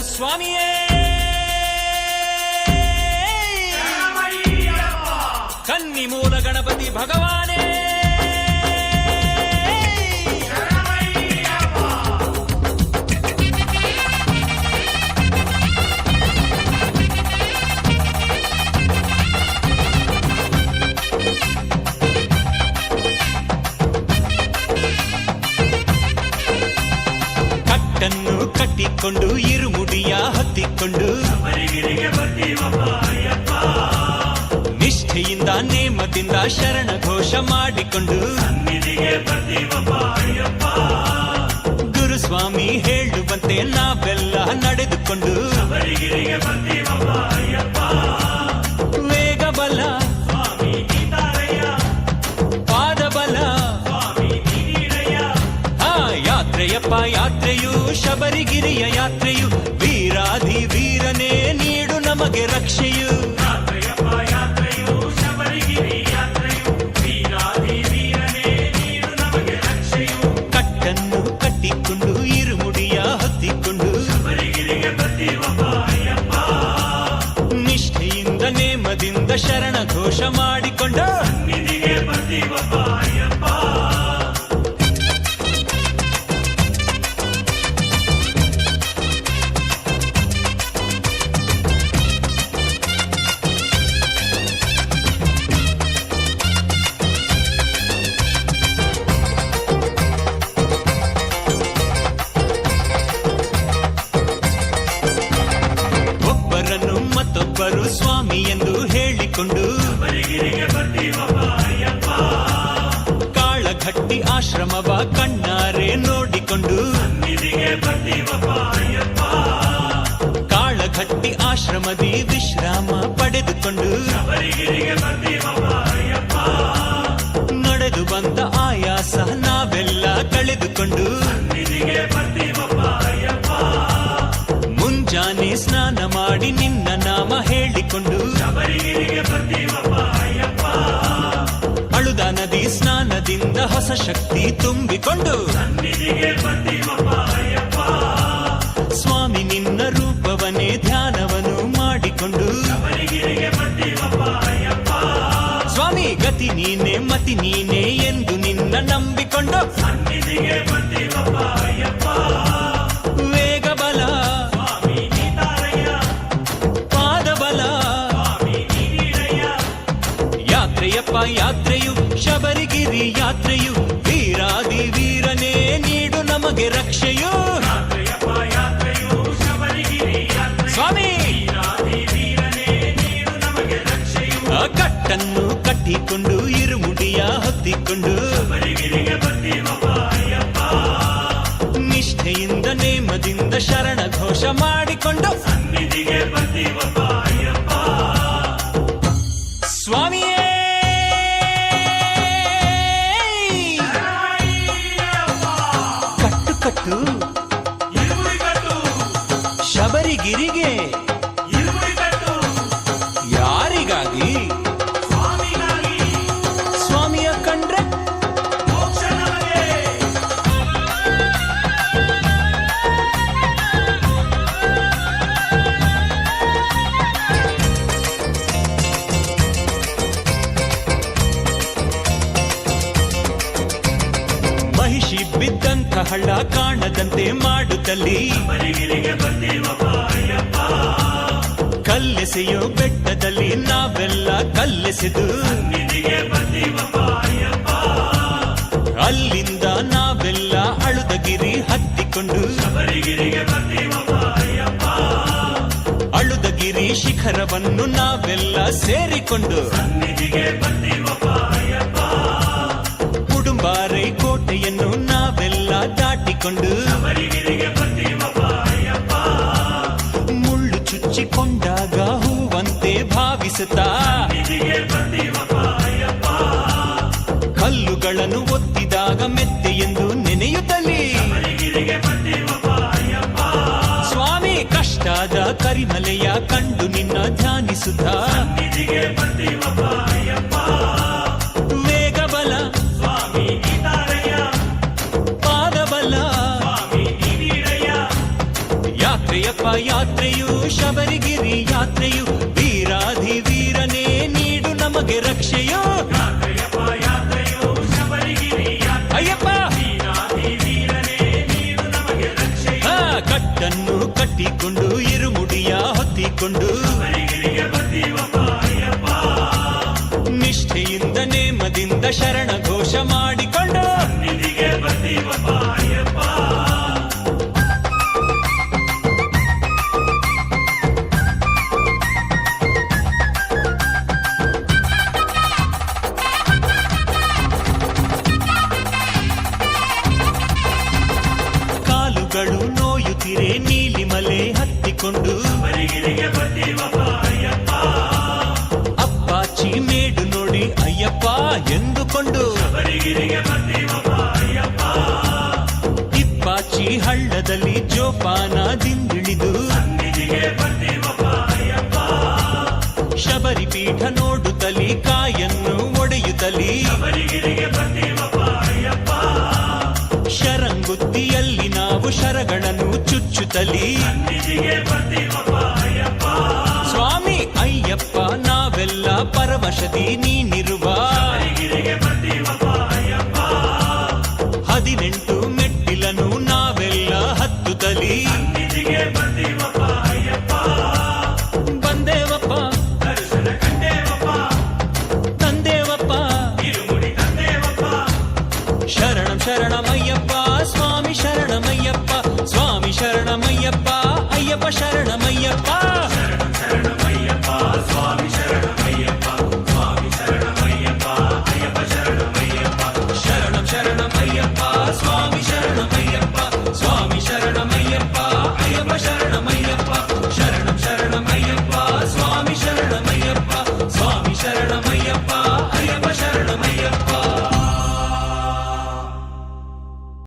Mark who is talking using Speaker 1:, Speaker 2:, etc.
Speaker 1: ಸ್ವಾಮಿಯೇ ಕನ್ನಿ ಮೂಲ ಗಣಪತಿ ಭಗವಾನೇ ಕಟ್ಟನ್ನು ಕಟ್ಟಿಕೊಂಡು ಇರುಮುಡಿಯ ಹತ್ತಿಕೊಂಡು ನಿಷ್ಠೆಯಿಂದ ನೇಮದಿಂದ ಶರಣ ಘೋಷ ಮಾಡಿಕೊಂಡು ಗುರುಸ್ವಾಮಿ ಹೇಳುವಂತೆ ನಾವೆಲ್ಲ ನಡೆದುಕೊಂಡು ವೇಗ ಬಲ ಪಾದಬಲ ಯಾತ್ರೆಯಪ್ಪ ಯಾತ್ರೆಯು ಶಬರಿಗಿರಿಯ ಯಾತ್ರೆಯು ವೀರಾಧಿ ವೀರನೇ ನೀಡು ನಮಗೆ ರಕ್ಷೆಯು ಕಟ್ಟನ್ನು ಕಟ್ಟಿಕೊಂಡು ಇರುಮುಡಿಯ ಹೊತ್ತಿಕೊಂಡು ನಿಷ್ಠೆಯಿಂದ ನೇಮದಿಂದ ಶರಣ ಘೋಷ ಮಾಡಿಕೊಂಡ ಮತ್ತೊಬ್ಬರು ಸ್ವಾಮಿ ಎಂದು ಹೇಳಿಕೊಂಡು ಕಾಳಘಟ್ಟಿ ಆಶ್ರಮವ ಕಣ್ಣಾರೆ ನೋಡಿಕೊಂಡು ಕಾಳಘಟ್ಟಿ ಆಶ್ರಮದಿ ವಿಶ್ರಾಮ ಪಡೆದುಕೊಂಡು ನಡೆದು ಬಂದ ಆಯಾಸ ನಾವೆಲ್ಲ ಕಳೆದುಕೊಂಡು ಮುಂಜಾನೆ ಸ್ನಾನ ಮಾಡಿ ನಿನ್ನ ನಾಮ ಹೇಳಿಕೊಂಡು ಅಳುದ ನದಿ ಸ್ನಾನದಿಂದ ಹೊಸ ಶಕ್ತಿ ತುಂಬಿಕೊಂಡು ಸ್ವಾಮಿ ನಿನ್ನ ರೂಪವನ್ನೇ ಧ್ಯಾನವನ್ನು ಮಾಡಿಕೊಂಡು ಸ್ವಾಮಿ ಗತಿ ನೀನೆ ಮತಿ ನೀನೆ ಎಂದು ನಿನ್ನ ನಂಬಿಕೊಂಡು ವೇಗ ಬಲ ಪಾದಬಲ ಯಾತ್ರೆಯಪ್ಪ ಯಾತ್ರೆಯು ಶಬರಿಗಿರಿ ಯಾತ್ರೆಯು ವೀರಾದಿ ವೀರನೇ ನೀಡು ನಮಗೆ ರಕ್ಷೆಯು ಸ್ವಾಮಿ ಕಟ್ಟನ್ನು ಕಟ್ಟಿಕೊಂಡು ಇರುಮುಡಿಯ ಹೊತ್ತಿಕೊಂಡು ನಿಷ್ಠೆಯಿಂದ ನೇಮದಿಂದ ಶರಣ ಘೋಷ ಮಾಡಿಕೊಂಡು ಸ್ವಾಮಿಯೇ ಕಟ್ಟು ಕಟ್ಟು ಶಬರಿಗಿರಿಗೆ ಯಾರಿಗಾಗಿ ಸ್ವಾಮಿಯ ಕಂಡ್ರೆ ಮಹಿಷಿ ಬಿದ್ದಂಥ ಹಳ್ಳ ಕಾಣದಂತೆ ಮಾಡುತ್ತಲ್ಲಿ ಕಲ್ಲೆಸೆಯೋ ಬೆಟ್ಟದಲ್ಲಿ ನಾವೆಲ್ಲ ಕಲ್ಲೆಸೆದು ಅಲ್ಲಿಂದ ನಾವೆಲ್ಲ ಅಳುದಗಿರಿ ಹತ್ತಿಕೊಂಡು ಅಳುದಗಿರಿ ಶಿಖರವನ್ನು ನಾವೆಲ್ಲ ಸೇರಿಕೊಂಡು ಕುಡುಂಬಾರೈ ಕೋಟೆಯನ್ನು ನಾವೆಲ್ಲ ದಾಟಿಕೊಂಡು ಮುಳ್ಳು ಚುಚ್ಚಿಕೊಂಡಾಗ ಹೂವಂತೆ ಭಾವಿಸುತ್ತಾ ಕಲ್ಲುಗಳನ್ನು ಒತ್ತಿದಾಗ ಮೆತ್ತೆ ಎಂದು ನೆನೆಯುತ್ತಲೇ ಸ್ವಾಮಿ ಕಷ್ಟಾದ ಕರಿಮಲೆಯ ಕಂಡು ನಿನ್ನ ಧ್ಯಾನಿಸುತ್ತಾ ವೇಗ ಬಲ ಪಾದಬಲ ಯಾತ್ರೆಯಪ್ಪ ಯಾತ್ರೆಯು ಶಬರಿಗಿರಿ ಯಾತ್ರೆಯು ವೀರಾಧಿ ವೀರನೇ ನೀಡು ನಮಗೆ ರಕ್ಷೆಯೋ ಅಯ್ಯಪ್ಪ ಕಟ್ಟನ್ನು ಕಟ್ಟಿಕೊಂಡು ಇರುಮುಡಿಯ ಹೊತ್ತಿಕೊಂಡು ನಿಷ್ಠೆಯಿಂದ ನೇಮದಿಂದ ಶರಣ ಘೋಷ ಮಾಡಿಕೊಂಡು ಕಾಲುಗಳು ನೋಯುತ್ತಿರೆ ನೀಲಿಮಲೆ ಹತ್ತಿಕೊಂಡು ಅಪ್ಪಾಚಿ ಮೇಡು ನೋಡಿ ಅಯ್ಯಪ್ಪ ಎಂದುಕೊಂಡು ಇಪ್ಪಾಚಿ ಹಳ್ಳದಲ್ಲಿ ಜೋಪಾನದಿಂದಿಳಿದು ಶಬರಿ ಪೀಠ ನೋಡುತ್ತಲಿ ಕಾಯನ್ನು ಒಡೆಯುತ್ತಲಿ ಶರಂಗುತ್ತಿಯಲ್ಲಿ ನಾವು ಶರಗಳನ್ನು ಚುಚ್ಚುತ್ತಲಿ ಸ್ವಾಮಿ ಅಯ್ಯಪ್ಪ ನಾವೆಲ್ಲ ಪರವಶದಿ ನೀನಿರುವ 18 ಮೆಟ್ಟಿಲನು ನಾವೆಲ್ಲ ಹತ್ತುತ್ತಲಿ ಬಂದೇವಪ್ಪ ತಂದೇವಪ್ಪ ಶರಣಂ ಶರಣಮಯ್ಯಪ್ಪ ಸ್ವಾಮಿ ಶರಣಮಯ್ಯಪ್ಪ ಸ್ವಾಮಿ ಶರಣಮಯ್ಯಪ್ಪ ಅಯ್ಯಪ್ಪ ಶರಣ